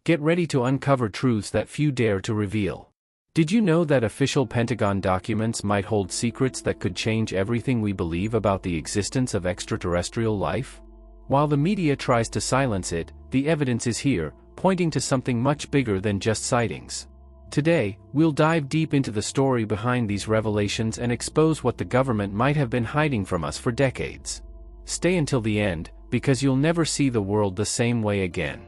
Get ready to uncover truths that few dare to reveal. Did you know that official Pentagon documents might hold secrets that could change everything we believe about the existence of extraterrestrial life? While the media tries to silence it, the evidence is here, pointing to something much bigger than just sightings. Today, we'll dive deep into the story behind these revelations and expose what the government might have been hiding from us for decades. Stay until the end, because you'll never see the world the same way again.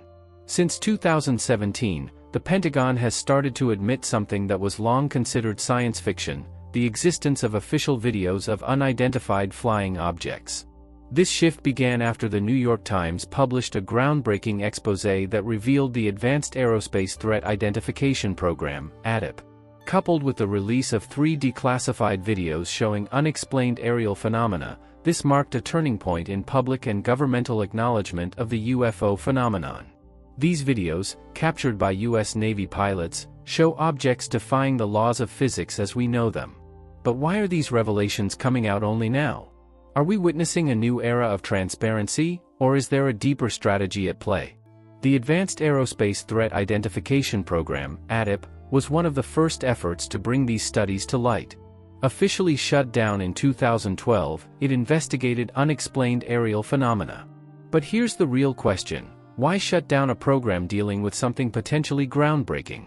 Since 2017, the Pentagon has started to admit something that was long considered science fiction: the existence of official videos of unidentified flying objects. This shift began after the New York Times published a groundbreaking exposé that revealed the Advanced Aerospace Threat Identification Program (AATIP). Coupled with the release of 3 declassified videos showing unexplained aerial phenomena, this marked a turning point in public and governmental acknowledgement of the UFO phenomenon. These videos, captured by U.S. Navy pilots, show objects defying the laws of physics as we know them. But why are these revelations coming out only now? Are we witnessing a new era of transparency, or is there a deeper strategy at play? The Advanced Aerospace Threat Identification Program (AATIP) was one of the first efforts to bring these studies to light. Officially shut down in 2012, it investigated unexplained aerial phenomena. But here's the real question: why shut down a program dealing with something potentially groundbreaking?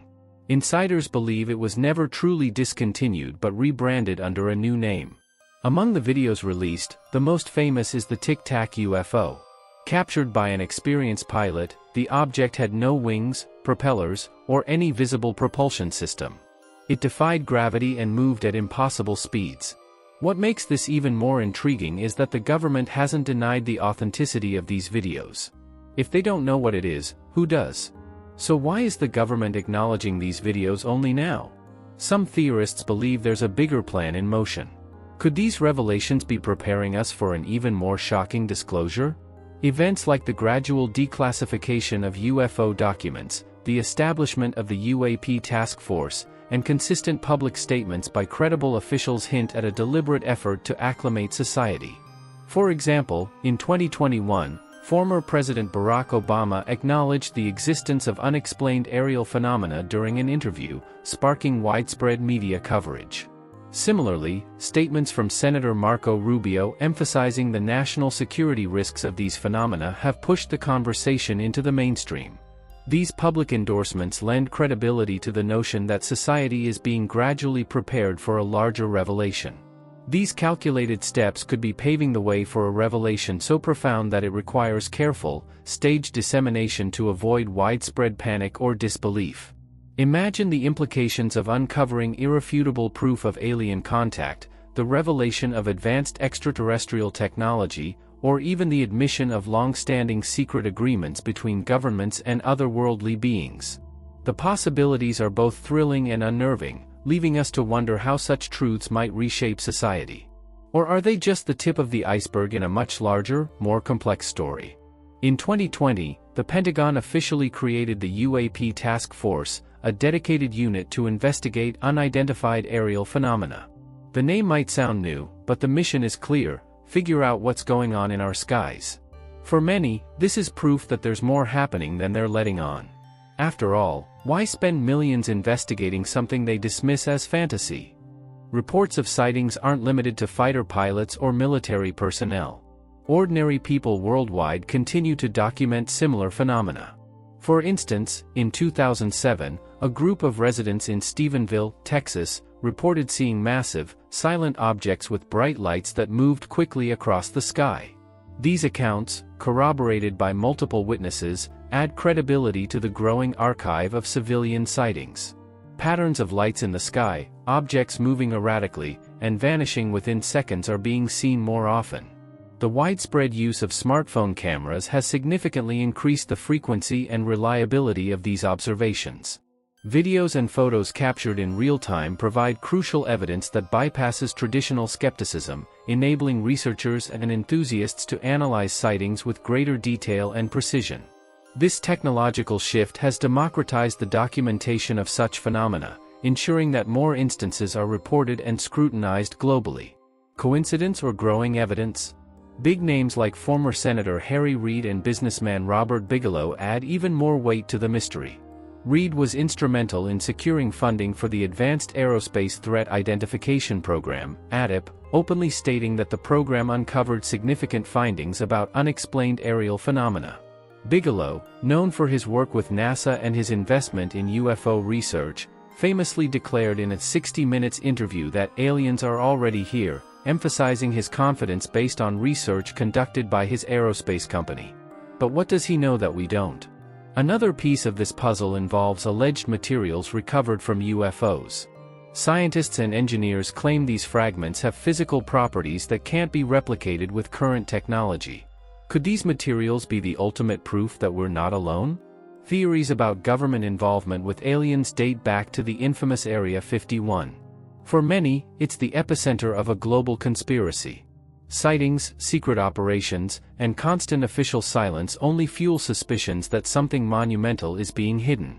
Insiders believe it was never truly discontinued but rebranded under a new name. Among the videos released, the most famous is the Tic Tac UFO. Captured by an experienced pilot, the object had no wings, propellers, or any visible propulsion system. It defied gravity and moved at impossible speeds. What makes this even more intriguing is that the government hasn't denied the authenticity of these videos. If they don't know what it is, who does? So why is the government acknowledging these videos only now? Some theorists believe there's a bigger plan in motion. Could these revelations be preparing us for an even more shocking disclosure? Events like the gradual declassification of UFO documents, the establishment of the UAP Task Force, and consistent public statements by credible officials hint at a deliberate effort to acclimate society. For example, in 2021, former President Barack Obama acknowledged the existence of unexplained aerial phenomena during an interview, sparking widespread media coverage. Similarly, statements from Senator Marco Rubio emphasizing the national security risks of these phenomena have pushed the conversation into the mainstream. These public endorsements lend credibility to the notion that society is being gradually prepared for a larger revelation. These calculated steps could be paving the way for a revelation so profound that it requires careful, staged dissemination to avoid widespread panic or disbelief. Imagine the implications of uncovering irrefutable proof of alien contact, the revelation of advanced extraterrestrial technology, or even the admission of long-standing secret agreements between governments and otherworldly beings. The possibilities are both thrilling and unnerving, leaving us to wonder how such truths might reshape society. Or are they just the tip of the iceberg in a much larger, more complex story? In 2020, the Pentagon officially created the UAP Task Force, a dedicated unit to investigate unidentified aerial phenomena. The name might sound new, but the mission is clear: figure out what's going on in our skies. For many, this is proof that there's more happening than they're letting on. After all, why spend millions investigating something they dismiss as fantasy? Reports of sightings aren't limited to fighter pilots or military personnel. Ordinary people worldwide continue to document similar phenomena. For instance, in 2007, a group of residents in Stephenville, Texas, reported seeing massive, silent objects with bright lights that moved quickly across the sky. These accounts, corroborated by multiple witnesses, add credibility to the growing archive of civilian sightings. Patterns of lights in the sky, objects moving erratically, and vanishing within seconds are being seen more often. The widespread use of smartphone cameras has significantly increased the frequency and reliability of these observations. Videos and photos captured in real time provide crucial evidence that bypasses traditional skepticism, enabling researchers and enthusiasts to analyze sightings with greater detail and precision. This technological shift has democratized the documentation of such phenomena, ensuring that more instances are reported and scrutinized globally. Coincidence or growing evidence? Big names like former Senator Reid and businessman Robert Bigelow add even more weight to the mystery. Reid was instrumental in securing funding for the Advanced Aerospace Threat Identification Program, AATIP, openly stating that the program uncovered significant findings about unexplained aerial phenomena. Bigelow, known for his work with NASA and his investment in UFO research, famously declared in a 60 Minutes interview that aliens are already here, emphasizing his confidence based on research conducted by his aerospace company. But what does he know that we don't? Another piece of this puzzle involves alleged materials recovered from UFOs. Scientists and engineers claim these fragments have physical properties that can't be replicated with current technology. Could these materials be the ultimate proof that we're not alone? Theories about government involvement with aliens date back to the infamous Area 51. For many, it's the epicenter of a global conspiracy. Sightings, secret operations, and constant official silence only fuel suspicions that something monumental is being hidden.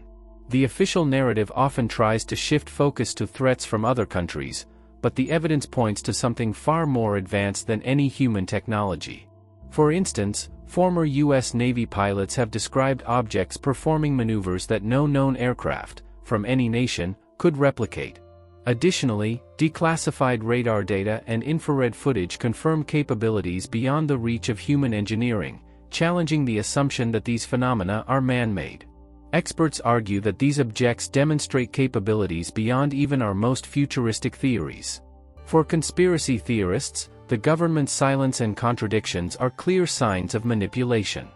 The official narrative often tries to shift focus to threats from other countries, but the evidence points to something far more advanced than any human technology. For instance, former U.S. Navy pilots have described objects performing maneuvers that no known aircraft, from any nation, could replicate. Additionally, declassified radar data and infrared footage confirm capabilities beyond the reach of human engineering, challenging the assumption that these phenomena are man-made. Experts argue that these objects demonstrate capabilities beyond even our most futuristic theories. For conspiracy theorists, the government's silence and contradictions are clear signs of manipulation.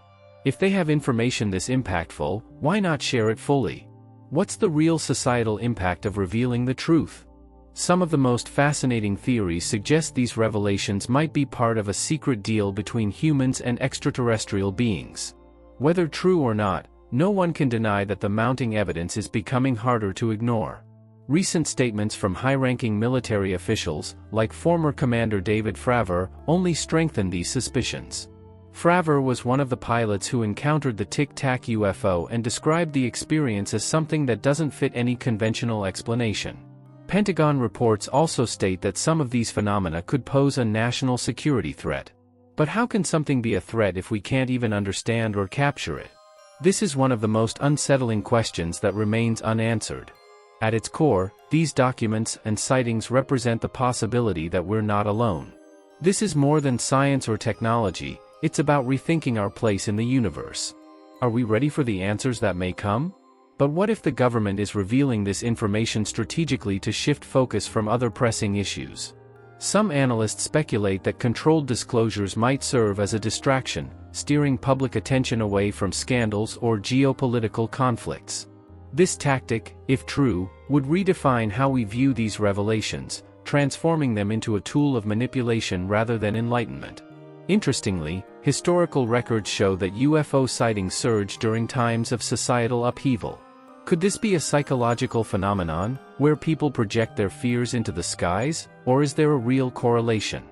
If they have information this impactful, why not share it fully? What's the real societal impact of revealing the truth? Some of the most fascinating theories suggest these revelations might be part of a secret deal between humans and extraterrestrial beings. Whether true or not, no one can deny that the mounting evidence is becoming harder to ignore. Recent statements from high-ranking military officials, like former Commander David Fravor, only strengthen these suspicions. Fravor was one of the pilots who encountered the Tic Tac UFO and described the experience as something that doesn't fit any conventional explanation. Pentagon reports also state that some of these phenomena could pose a national security threat. But how can something be a threat if we can't even understand or capture it? This is one of the most unsettling questions that remains unanswered. At its core, these documents and sightings represent the possibility that we're not alone. This is more than science or technology. It's about rethinking our place in the universe. Are we ready for the answers that may come? But what if the government is revealing this information strategically to shift focus from other pressing issues? Some analysts speculate that controlled disclosures might serve as a distraction, steering public attention away from scandals or geopolitical conflicts. This tactic, if true, would redefine how we view these revelations, transforming them into a tool of manipulation rather than enlightenment. Interestingly, historical records show that UFO sightings surge during times of societal upheaval. Could this be a psychological phenomenon, where people project their fears into the skies, or is there a real correlation?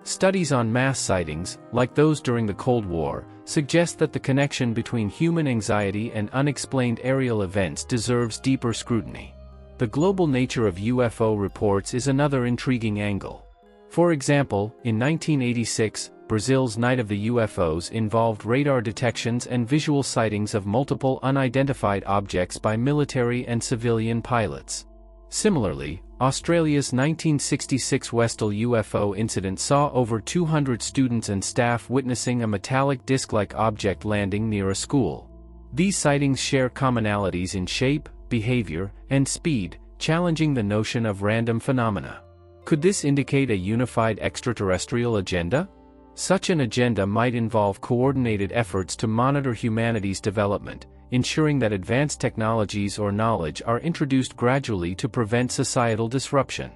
Studies on mass sightings, like those during the Cold War, suggest that the connection between human anxiety and unexplained aerial events deserves deeper scrutiny. The global nature of UFO reports is another intriguing angle. For example, in 1986, Brazil's Night of the UFOs involved radar detections and visual sightings of multiple unidentified objects by military and civilian pilots. Similarly, Australia's 1966 Westall UFO incident saw over 200 students and staff witnessing a metallic disc-like object landing near a school. These sightings share commonalities in shape, behavior, and speed, challenging the notion of random phenomena. Could this indicate a unified extraterrestrial agenda? Such an agenda might involve coordinated efforts to monitor humanity's development, ensuring that advanced technologies or knowledge are introduced gradually to prevent societal disruption.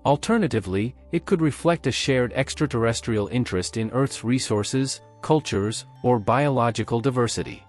Alternatively, it could reflect a shared extraterrestrial interest in Earth's resources, cultures, or biological diversity.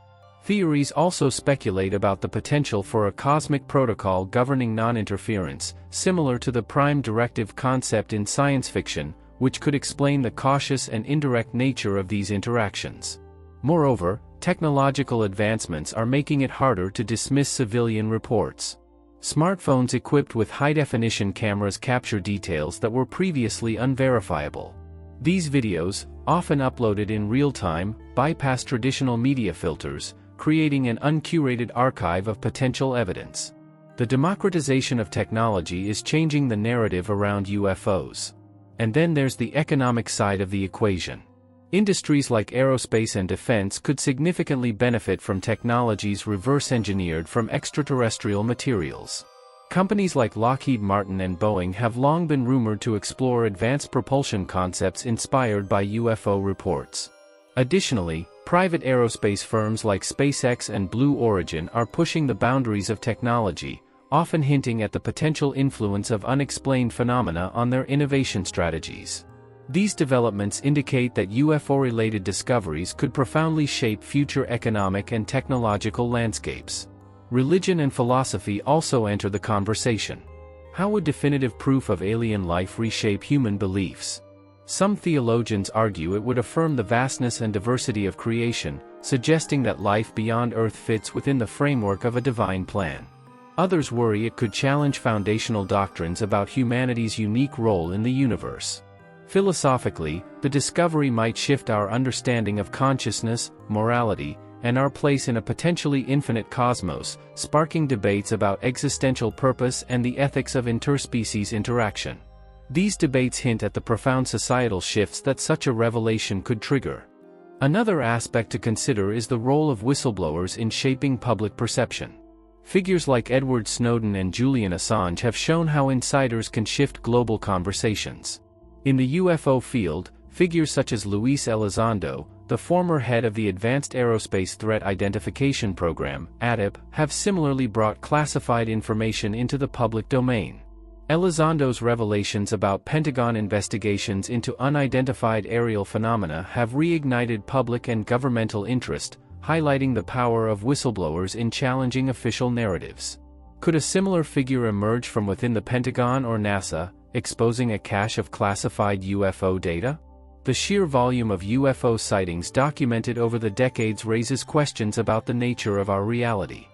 Theories also speculate about the potential for a cosmic protocol governing non-interference, similar to the prime directive concept in science fiction, which could explain the cautious and indirect nature of these interactions. Moreover, technological advancements are making it harder to dismiss civilian reports. Smartphones equipped with high-definition cameras capture details that were previously unverifiable. These videos, often uploaded in real time, bypass traditional media filters, creating an uncurated archive of potential evidence. The democratization of technology is changing the narrative around UFOs. And then there's the economic side of the equation. Industries like aerospace and defense could significantly benefit from technologies reverse-engineered from extraterrestrial materials. Companies like Lockheed Martin and Boeing have long been rumored to explore advanced propulsion concepts inspired by UFO reports. Additionally, private aerospace firms like SpaceX and Blue Origin are pushing the boundaries of technology, often hinting at the potential influence of unexplained phenomena on their innovation strategies. These developments indicate that UFO-related discoveries could profoundly shape future economic and technological landscapes. Religion and philosophy also enter the conversation. How would definitive proof of alien life reshape human beliefs? Some theologians argue it would affirm the vastness and diversity of creation, suggesting that life beyond Earth fits within the framework of a divine plan. Others worry it could challenge foundational doctrines about humanity's unique role in the universe. Philosophically, the discovery might shift our understanding of consciousness, morality, and our place in a potentially infinite cosmos, sparking debates about existential purpose and the ethics of interspecies interaction. These debates hint at the profound societal shifts that such a revelation could trigger. Another aspect to consider is the role of whistleblowers in shaping public perception. Figures like Edward Snowden and Julian Assange have shown how insiders can shift global conversations. In the UFO field, figures such as Luis Elizondo, the former head of the Advanced Aerospace Threat Identification Program, AATIP, have similarly brought classified information into the public domain. Elizondo's revelations about Pentagon investigations into unidentified aerial phenomena have reignited public and governmental interest, highlighting the power of whistleblowers in challenging official narratives. Could a similar figure emerge from within the Pentagon or NASA, exposing a cache of classified UFO data? The sheer volume of UFO sightings documented over the decades raises questions about the nature of our reality.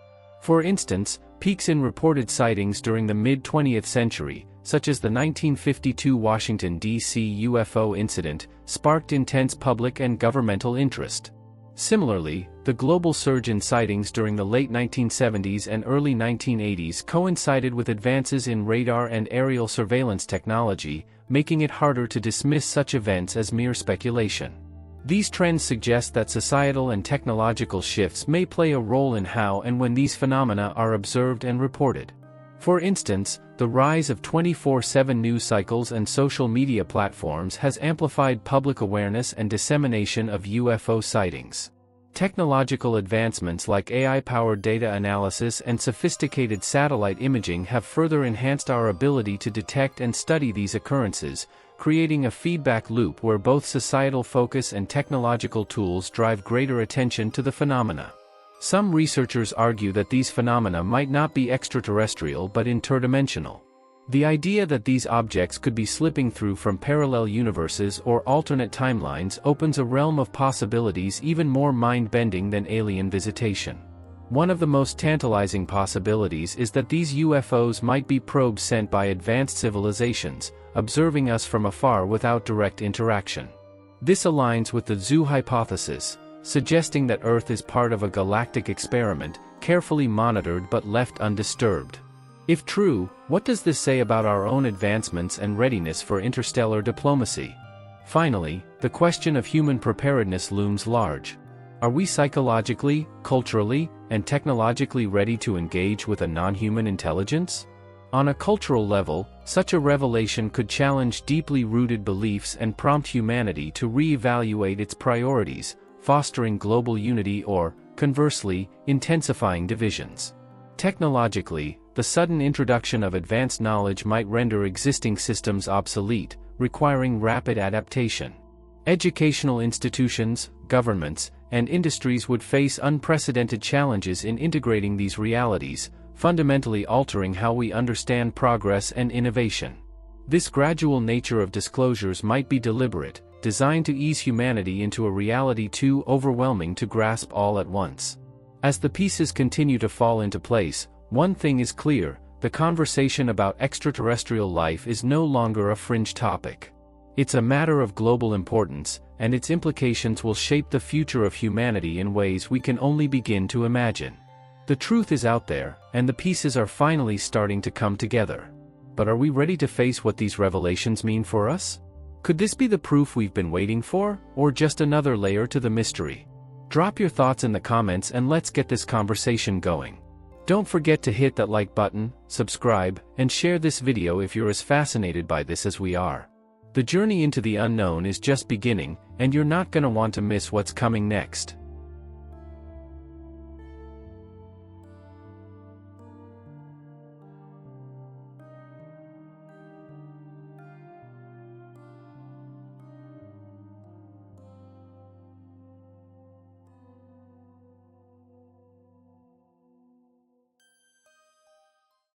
For instance, peaks in reported sightings during the mid-20th century, such as the 1952 Washington, D.C. UFO incident, sparked intense public and governmental interest. Similarly, the global surge in sightings during the late 1970s and early 1980s coincided with advances in radar and aerial surveillance technology, making it harder to dismiss such events as mere speculation. These trends suggest that societal and technological shifts may play a role in how and when these phenomena are observed and reported. For instance, the rise of 24/7 news cycles and social media platforms has amplified public awareness and dissemination of UFO sightings. Technological advancements like AI-powered data analysis and sophisticated satellite imaging have further enhanced our ability to detect and study these occurrences, creating a feedback loop where both societal focus and technological tools drive greater attention to the phenomena. Some researchers argue that these phenomena might not be extraterrestrial but interdimensional. The idea that these objects could be slipping through from parallel universes or alternate timelines opens a realm of possibilities even more mind-bending than alien visitation. One of the most tantalizing possibilities is that these UFOs might be probes sent by advanced civilizations, observing us from afar without direct interaction. This aligns with the zoo hypothesis, suggesting that Earth is part of a galactic experiment, carefully monitored but left undisturbed. If true, what does this say about our own advancements and readiness for interstellar diplomacy? Finally, the question of human preparedness looms large. Are we psychologically, culturally, and technologically ready to engage with a non-human intelligence? On a cultural level, such a revelation could challenge deeply rooted beliefs and prompt humanity to re-evaluate its priorities, fostering global unity or, conversely, intensifying divisions. Technologically, the sudden introduction of advanced knowledge might render existing systems obsolete, requiring rapid adaptation. Educational institutions, governments, and industries would face unprecedented challenges in integrating these realities, fundamentally altering how we understand progress and innovation. This gradual nature of disclosures might be deliberate, designed to ease humanity into a reality too overwhelming to grasp all at once. As the pieces continue to fall into place, one thing is clear: the conversation about extraterrestrial life is no longer a fringe topic. It's a matter of global importance, and its implications will shape the future of humanity in ways we can only begin to imagine. The truth is out there, and the pieces are finally starting to come together. But are we ready to face what these revelations mean for us? Could this be the proof we've been waiting for, or just another layer to the mystery? Drop your thoughts in the comments and let's get this conversation going. Don't forget to hit that like button, subscribe, and share this video if you're as fascinated by this as we are. The journey into the unknown is just beginning, and you're not gonna want to miss what's coming next.